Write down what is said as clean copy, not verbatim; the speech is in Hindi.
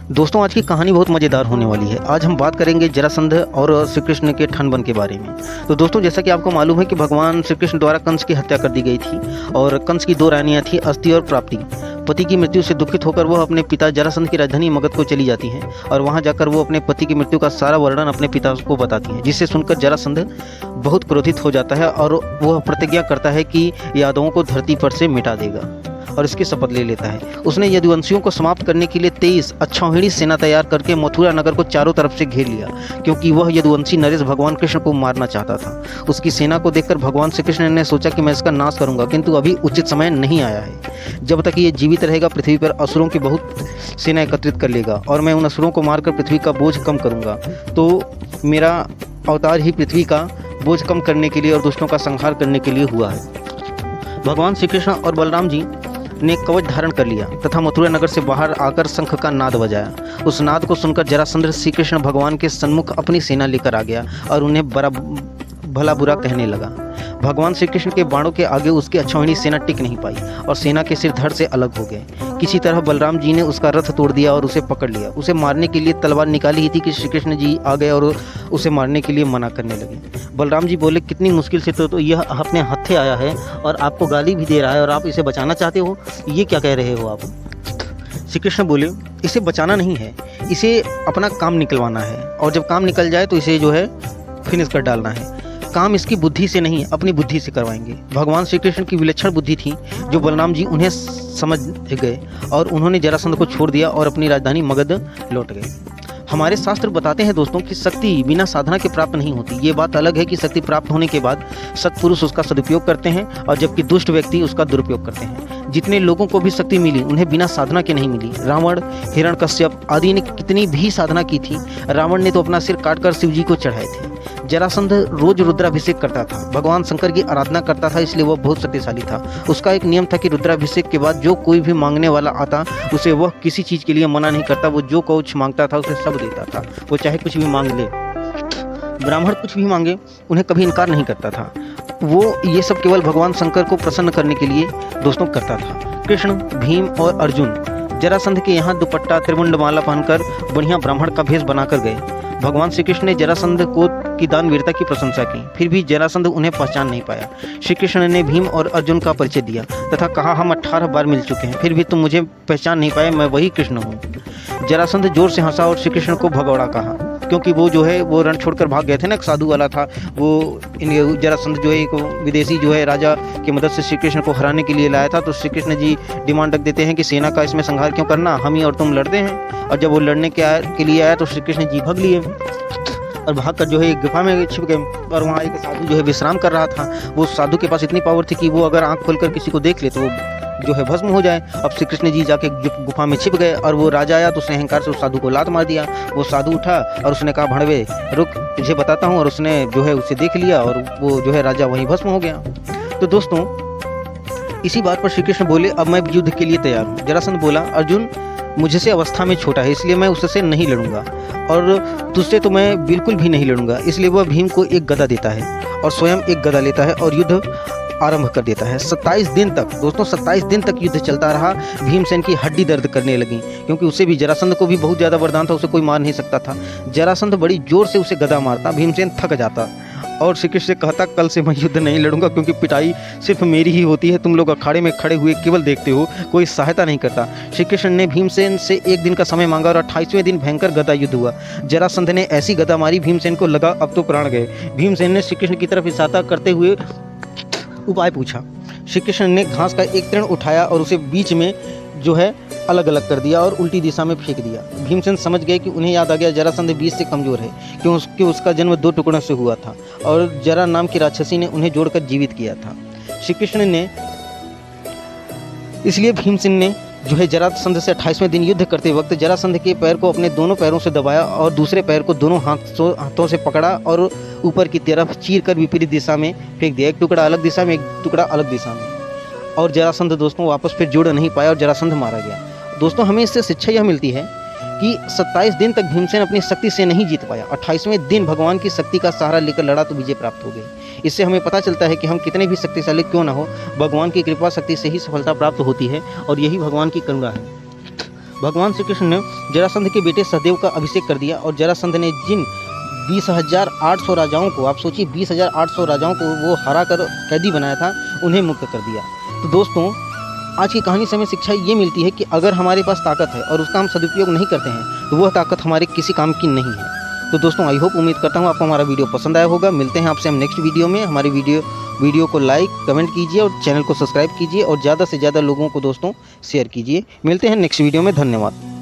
दोस्तों आज की कहानी बहुत मज़ेदार होने वाली है। आज हम बात करेंगे जरासंध और श्री कृष्ण के ठनबन के बारे में। तो दोस्तों जैसा कि आपको मालूम है कि भगवान श्री कृष्ण द्वारा कंस की हत्या कर दी गई थी और कंस की दो रानियां थी, अस्ति और प्राप्ति। पति की मृत्यु से दुखित होकर वह अपने पिता जरासंध की राजधानी मगध को चली जाती हैं और वहां जाकर वो अपने पति की मृत्यु का सारा वर्णन अपने पिता को बताती हैं, जिससे सुनकर जरासंध बहुत क्रोधित हो जाता है और वह प्रतिज्ञा करता है कि यादवों को धरती पर से मिटा देगा और इसकी शपथ ले लेता है। उसने यदुवंशियों को समाप्त करने के लिए 23 अक्षौहिणी सेना तैयार करके मथुरा नगर को चारों तरफ से घेर लिया, क्योंकि वह यदुवंशी नरेश भगवान कृष्ण को मारना चाहता था। उसकी सेना को देखकर भगवान श्री कृष्ण ने सोचा कि मैं इसका नाश करूंगा, किंतु अभी उचित समय नहीं आया है। जब तक ये जीवित रहेगा पृथ्वी पर असुरों की बहुत सेना एकत्रित कर लेगा और मैं उन असुरों को मारकर पृथ्वी का बोझ कम करूंगा। तो मेरा अवतार ही पृथ्वी का बोझ कम करने के लिए और दुष्टों का संहार करने के लिए हुआ है। भगवान श्री कृष्ण और बलराम जी ने कवच धारण कर लिया तथा मथुरा नगर से बाहर आकर शंख का नाद बजाया। उस नाद को सुनकर जरासंध श्री कृष्ण भगवान के सन्मुख अपनी सेना लेकर आ गया और उन्हें भला बुरा कहने लगा। भगवान श्री कृष्ण के बाणों के आगे उसकी अक्षौहिणी सेना टिक नहीं पाई और सेना के सिर धड़ से अलग हो गए। किसी तरह बलराम जी ने उसका रथ तोड़ दिया और उसे पकड़ लिया। उसे मारने के लिए तलवार निकाली ही थी कि श्री कृष्ण जी आ गए और उसे मारने के लिए मना करने लगे। बलराम जी बोले, कितनी मुश्किल से तो यह अपने हत्थे आया है और आपको गाली भी दे रहा है और आप इसे बचाना चाहते हो, ये क्या कह रहे हो आप? श्री कृष्ण बोले, इसे बचाना नहीं है, इसे अपना काम निकलवाना है और जब काम निकल जाए तो इसे जो है फिनिश कर डालना है। काम इसकी बुद्धि से नहीं, अपनी बुद्धि से करवाएंगे। भगवान श्री कृष्ण की विलक्षण बुद्धि थी जो बलराम जी उन्हें समझ गए और उन्होंने जरासंध को छोड़ दिया और अपनी राजधानी मगध लौट गए। हमारे शास्त्र बताते हैं दोस्तों कि शक्ति बिना साधना के प्राप्त नहीं होती। ये बात अलग है कि शक्ति प्राप्त होने के बाद सत्पुरुष उसका सदुपयोग करते हैं और जबकि दुष्ट व्यक्ति उसका दुरुपयोग करते हैं। जितने लोगों को भी शक्ति मिली उन्हें बिना साधना के नहीं मिली। रावण, हिरण्यकश्यप आदि ने कितनी भी साधना की थी, रावण ने तो अपना सिर काटकर शिव जी को चढ़ाए थे। जरासंध रोज रुद्राभिषेक करता था, भगवान शंकर की आराधना करता था, इसलिए वह बहुत शक्तिशाली था। उसका एक नियम था कि रुद्राभिषेक के बाद जो कोई भी मांगने वाला आता उसे वह किसी चीज़ के लिए मना नहीं करता। वो जो कुछ मांगता था उसे सब देता था, वो चाहे कुछ भी मांग ले। ब्राह्मण कुछ भी मांगे उन्हें कभी इनकार नहीं करता था। वो ये सब केवल भगवान शंकर को प्रसन्न करने के लिए दोस्तों करता था। कृष्ण, भीम और अर्जुन जरासंध के यहाँ दुपट्टा त्रिमुंडमाला पहनकर बढ़िया ब्राह्मण का भेष बनाकर गए। भगवान श्री कृष्ण ने जरासंध को की दानवीरता की प्रशंसा की, फिर भी जरासंध उन्हें पहचान नहीं पाया। श्री कृष्ण ने भीम और अर्जुन का परिचय दिया तथा कहा, हम 18 बार मिल चुके हैं, फिर भी तुम मुझे पहचान नहीं पाए, मैं वही कृष्ण हूँ। जरासंध जोर से हंसा और श्री कृष्ण को भगौड़ा कहा, क्योंकि वो जो है वो रण छोड़कर भाग गए थे ना। एक साधु वाला था वो, जरासंध जो है एक विदेशी जो है राजा की मदद से श्री कृष्ण को हराने के लिए लाया था। तो श्री कृष्ण जी डिमांड रख देते हैं कि सेना का इसमें संहार क्यों करना, हम ही और तुम लड़ते हैं। और जब वो लड़ने के लिए आया तो श्री कृष्ण जी भाग लिए और भागकर जो है एक गुफा में छिप गए और वहाँ एक साधु जो है विश्राम कर रहा था। वो साधु के पास इतनी पावर थी कि वो अगर आंख खोलकर किसी को देख ले तो जो है भस्म हो जाए। अब श्री कृष्ण जी जाके गुफा में छिप गए और वो राजा आया तो उसने अहंकार से उस साधु को लात मार दिया। वो साधु उठा और उसने कहा, भड़वे रुक, तुझे बताता हूँ। और उसने जो है उसे देख लिया और वो जो है राजा वहीं भस्म हो गया। तो दोस्तों इसी बात पर श्री कृष्ण बोले, अब मैं युद्ध के लिए तैयार हूँ। जरासंध बोला, अर्जुन मुझसे अवस्था में छोटा है, इसलिए मैं उससे नहीं लड़ूंगा और तुझसे तो मैं बिल्कुल भी नहीं लड़ूंगा। इसलिए वह भीम को एक गदा देता है और स्वयं एक गदा लेता है और युद्ध आरंभ कर देता है। 27 दिन तक दोस्तों 27 दिन तक युद्ध चलता रहा। भीमसेन की हड्डी दर्द करने लगी, क्योंकि उसे भी जरासंध को भी बहुत ज़्यादा वरदान था, उसे कोई मार नहीं सकता था। जरासंध बड़ी जोर से उसे गदा मारता, भीमसेन थक जाता और श्री कृष्ण से कहता, कल से मैं युद्ध नहीं लड़ूंगा, क्योंकि पिटाई सिर्फ मेरी ही होती है, तुम लोग अखाड़े में खड़े हुए केवल देखते हो, कोई सहायता नहीं करता। श्री कृष्ण ने भीमसेन से एक दिन का समय मांगा और 28वें दिन भयंकर गदा युद्ध हुआ। जरासंध ने ऐसी गदा मारी, भीमसेन को लगा अब तो प्राण गए। भीमसेन ने श्री कृष्ण की तरफ इशारा करते हुए उपाय पूछा। श्री कृष्ण ने घास का एक तृण उठाया और उसे बीच में जो है अलग अलग कर दिया और उल्टी दिशा में फेंक दिया। भीमसेन समझ गए कि उन्हें याद आ गया जरासंध 20 से कमज़ोर है, क्योंकि उसका जन्म 2 टुकड़ों से हुआ था और जरा नाम की राक्षसी ने उन्हें जोड़कर जीवित किया था। श्री कृष्ण ने इसलिए भीमसेन ने जो है जरासंध से 28वें दिन युद्ध करते वक्त जरासंध के पैर को अपने दोनों पैरों से दबाया और दूसरे पैर को दोनों हाथों से पकड़ा और ऊपर की तरफ चीर कर विपरीत दिशा में फेंक दिया। एक टुकड़ा अलग दिशा में, एक टुकड़ा अलग दिशा में, और जरासंध दोस्तों वापस फिर जुड़ नहीं पाया और जरासंध मारा गया। दोस्तों हमें इससे शिक्षा यह मिलती है कि 27 दिन तक भीमसेन अपनी शक्ति से नहीं जीत पाया। 28वें दिन भगवान की शक्ति का सहारा लेकर लड़ा तो विजय प्राप्त हो गई। इससे हमें पता चलता है कि हम कितने भी शक्तिशाली क्यों ना हो, भगवान की कृपा शक्ति से ही सफलता प्राप्त होती है और यही भगवान की करुणा है। भगवान श्री कृष्ण ने जरासंध के बेटे सहदेव का अभिषेक कर दिया और जरासंध ने जिन 20,800 राजाओं को, आप सोचिए 20,800 राजाओं को वो हरा कर कैदी बनाया था, उन्हें मुक्त कर दिया। तो दोस्तों आज की कहानी से हमें शिक्षा ये मिलती है कि अगर हमारे पास ताकत है और उसका हम सदुपयोग नहीं करते हैं तो वह ताकत हमारे किसी काम की नहीं है। तो दोस्तों आई होप, उम्मीद करता हूँ आपको हमारा वीडियो पसंद आया होगा। मिलते हैं आपसे हम नेक्स्ट वीडियो में। हमारी वीडियो को लाइक कमेंट कीजिए और चैनल को सब्सक्राइब कीजिए और ज़्यादा से ज़्यादा लोगों को दोस्तों शेयर कीजिए। मिलते हैं नेक्स्ट वीडियो में। धन्यवाद।